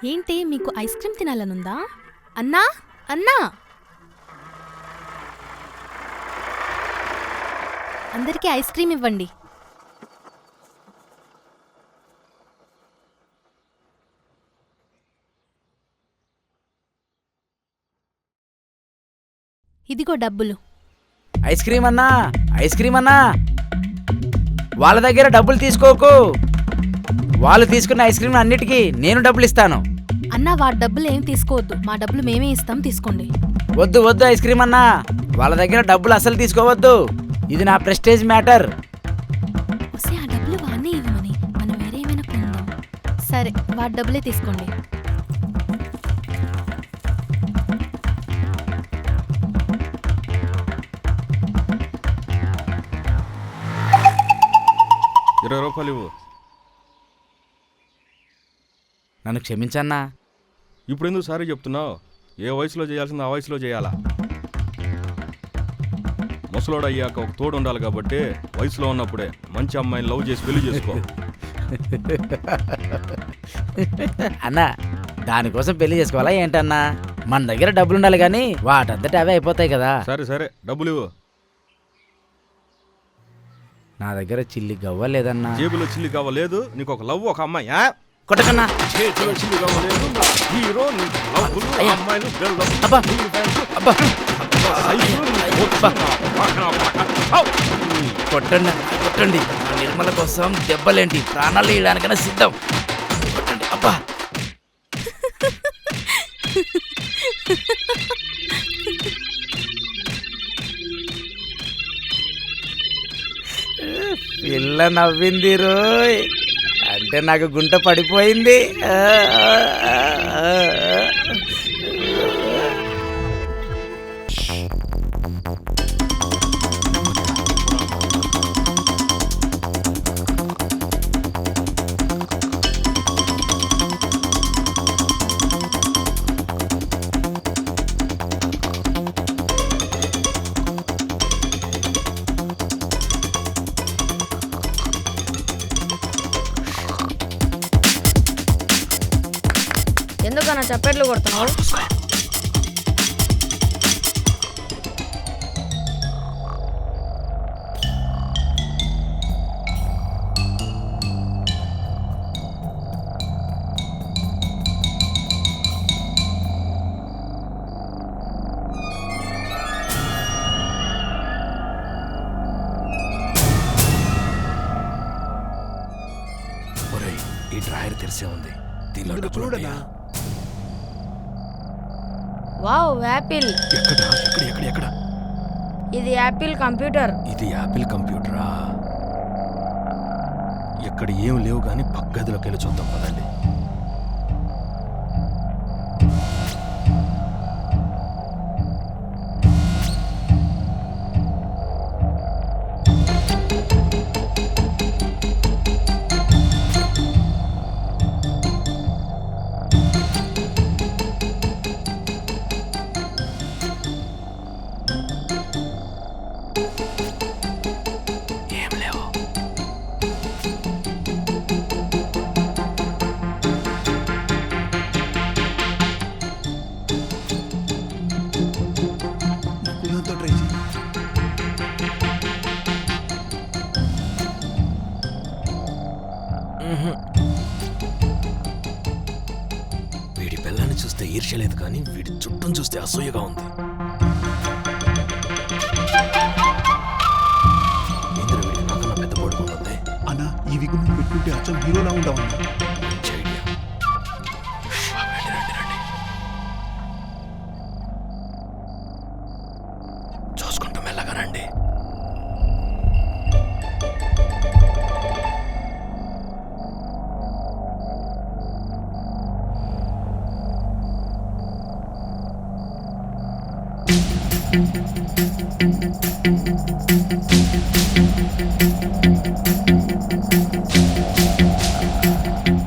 ఏంటి మీకు ice cream తినాలనుందా? అన్నా అన్నా, అందరికీ ఐస్ క్రీమ్ ఇవ్వండి. ఇదిగో డబ్బులు. ఐస్ క్రీమ్ అన్నా, ఐస్ క్రీమ్ అన్నా, వాళ్ళ దగ్గర డబ్బులు తీసుకోకు. వాళ్ళు తీసుకున్న ఐస్ క్రీమ్ అన్నిటికీ నేను డబ్బులు ఇస్తాను. అన్నా, వాడి డబ్బులు ఏం తీసుకోవద్దు, మా డబ్బులు మేమే ఇస్తాం, తీసుకోండి. వద్దు వద్దు ఐస్ క్రీమ్ అన్నా, వాళ్ళ దగ్గర డబ్బులు అసలు తీసుకోవద్దు. ఇది నా ప్రెస్టేజ్ మ్యాటర్. వస్తే ఆ డబ్బులు వాడినే ఇవ్వమని, మనం వేరే ఏమైనా కొందాం. సరే, వాడి డబ్బులే తీసుకోండి. ₹20 ఇవ్వు. నన్ను క్షమించన్నా. ఇప్పుడు ఎందుకు సారీ చెప్తున్నావు? ఏ వయసులో చేయాల్సిందో ఆ వయసులో చేయాలా? ముసలోడు అయ్యాక ఒక తోడు ఉండాలి కాబట్టి వయసులో ఉన్నప్పుడే మంచి అమ్మాయిని లవ్ చేసి పెళ్లి చేసుకో. అన్నా, దానికోసం పెళ్లి చేసుకోవాలా ఏంటన్నా? మన దగ్గర డబ్బులు ఉండాలి కానీ వాటంతట అవే అయిపోతాయి కదా. సరే సరే, డబ్బులు ఇవ్వు. నా దగ్గర చిల్లి గవ్వ లేదన్నా. జేబులో చిల్లి కావలేదు, నీకు ఒక లవ్ ఒక అమ్మాయి. కొట్టకన్నా. చేతిలో చిల్లి కావలేదు, హీరో నీకు లవ్వులు, అమ్మాయిలు, గర్ల్స్, అబ్బా అబ్బా కొట్టండి కొట్టండి. నిర్మల కోసం దెబ్బలేంటి, ప్రాణాలు వేయడానికైనా సిద్ధం. కొట్టండి. అబ్బా పిల్ల నవ్వింది రోయ్, అంటే నాకు గుంట పడిపోయింది. ఎందుకన్నా చప్పట్లు కొడుతున్నావు? ఈ డ్రాయర్ తెరిసే ఉంది, దీనిలో చూడనా? Wow, apple. ఎక్కడ ఎక్కడ ఎక్కడ ఎక్కడ? ఇది యాపిల్ కంప్యూటర్. ఇది యాపిల్ కంప్యూటరా? ఎక్కడ ఏం లేవు కానీ పక్క గదిలోకి వెళ్ళి చూద్దాం పదండి. వీడి పిల్లని చూస్తే ఈర్ష్యలేదు కానీ వీడి చుట్టం చూస్తే అసూయగా ఉంది. ఏంద్ర వీడి నాకన్నా పెద్ద పడుకుంటుంది. అన్నా, ఈ విగ్గు నువ్వు పెట్టుకుంటే అచ్చం హీరోలా ఉంటావన్నా. మంచి ఐడియా. రండి రండి రండి, చూసుకుంటూ మెల్లగా రండి.